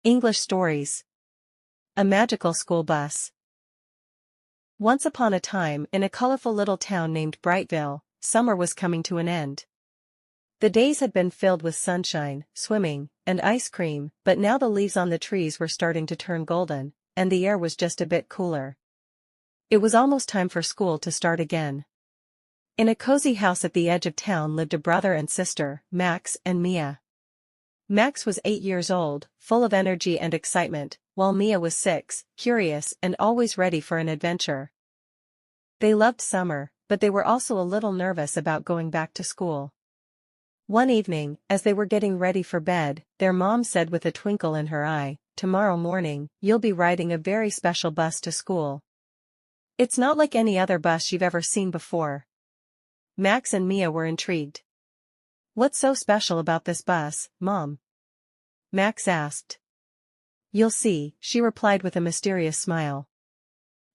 English Stories. A Magical School Bus. Once upon a time, in a colorful little town named Brightville, summer was coming to an end. The days had been filled with sunshine, swimming, and ice cream, but now the leaves on the trees were starting to turn golden, and the air was just a bit cooler. It was almost time for school to start again. In a cozy house at the edge of town lived a brother and sister, Max and Mia. Max was 8 years old, full of energy and excitement, while Mia was 6, curious and always ready for an adventure. They loved summer, but they were also a little nervous about going back to school. One evening, as they were getting ready for bed, their mom said with a twinkle in her eye, "Tomorrow morning, you'll be riding a very special bus to school. It's not like any other bus you've ever seen before." Max and Mia were intrigued. "What's so special about this bus, Mom?" Max asked. "You'll see," she replied with a mysterious smile.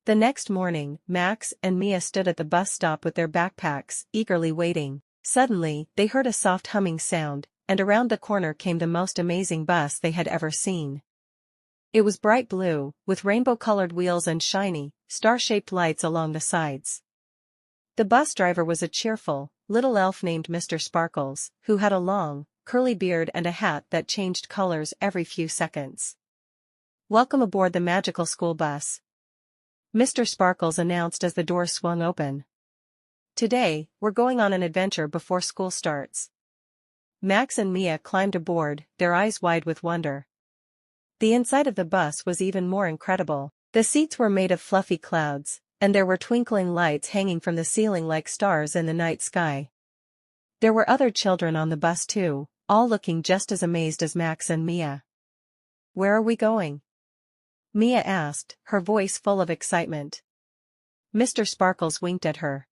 The next morning, Max and Mia stood at the bus stop with their backpacks, eagerly waiting. Suddenly, they heard a soft humming sound, and around the corner came the most amazing bus they had ever seen. It was bright blue, with rainbow-colored wheels and shiny, star-shaped lights along the sides. The bus driver was a cheerful, little elf named Mr. Sparkles, who had a long, curly beard and a hat that changed colors every few seconds. "Welcome aboard the magical school bus," Mr. Sparkles announced as the doors swung open. "Today, we're going on an adventure before school starts." Max and Mia climbed aboard, their eyes wide with wonder. The inside of the bus was even more incredible. The seats were made of fluffy clouds, and there were twinkling lights hanging from the ceiling like stars in the night sky. There were other children on the bus too, all looking just as amazed as Max and Mia. "Where are we going?" Mia asked, her voice full of excitement. Mr. Sparkles winked at her.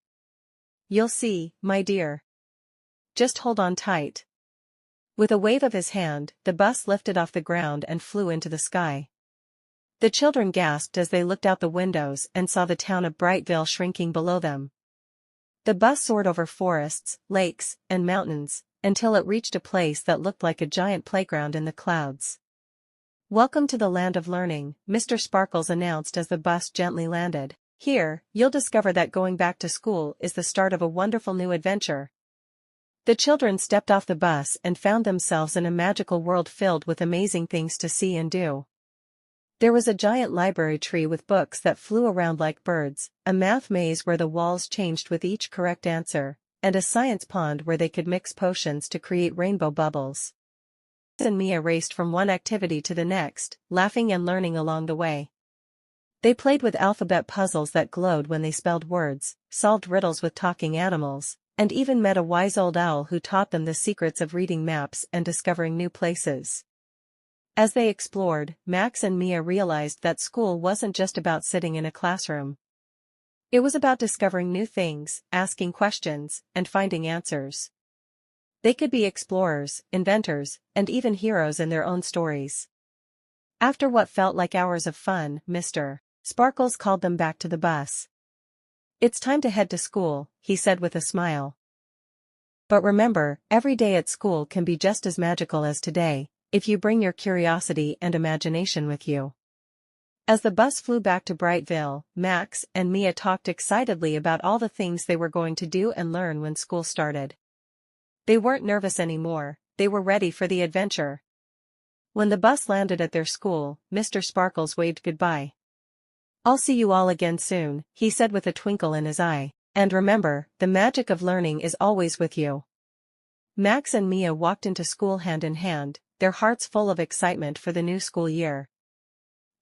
"You'll see, my dear. Just hold on tight." With a wave of his hand, the bus lifted off the ground and flew into the sky. The children gasped as they looked out the windows and saw the town of Brightville shrinking below them. The bus soared over forests, lakes, and mountains, until it reached a place that looked like a giant playground in the clouds. "Welcome to the land of learning," Mr. Sparkles announced as the bus gently landed. "Here, you'll discover that going back to school is the start of a wonderful new adventure." The children stepped off the bus and found themselves in a magical world filled with amazing things to see and do. There was a giant library tree with books that flew around like birds, a math maze where the walls changed with each correct answer, and a science pond where they could mix potions to create rainbow bubbles. Max and Mia raced from one activity to the next, laughing and learning along the way. They played with alphabet puzzles that glowed when they spelled words, solved riddles with talking animals, and even met a wise old owl who taught them the secrets of reading maps and discovering new places. As they explored, Max and Mia realized that school wasn't just about sitting in a classroom. It was about discovering new things, asking questions, and finding answers. They could be explorers, inventors, and even heroes in their own stories. After what felt like hours of fun, Mr. Sparkles called them back to the bus. "It's time to head to school," he said with a smile. "But remember, every day at school can be just as magical as today, if you bring your curiosity and imagination with you." As the bus flew back to Brightville, Max and Mia talked excitedly about all the things they were going to do and learn when school started. They weren't nervous anymore, they were ready for the adventure. When the bus landed at their school, Mr. Sparkles waved goodbye. "I'll see you all again soon," he said with a twinkle in his eye, "and remember, the magic of learning is always with you." Max and Mia walked into school hand in hand, their hearts full of excitement for the new school year.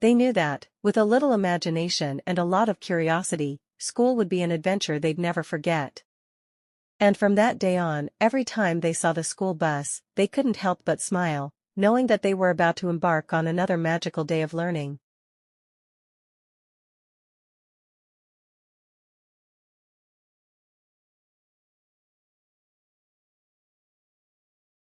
They knew that, with a little imagination and a lot of curiosity, school would be an adventure they'd never forget. And from that day on, every time they saw the school bus, they couldn't help but smile, knowing that they were about to embark on another magical day of learning.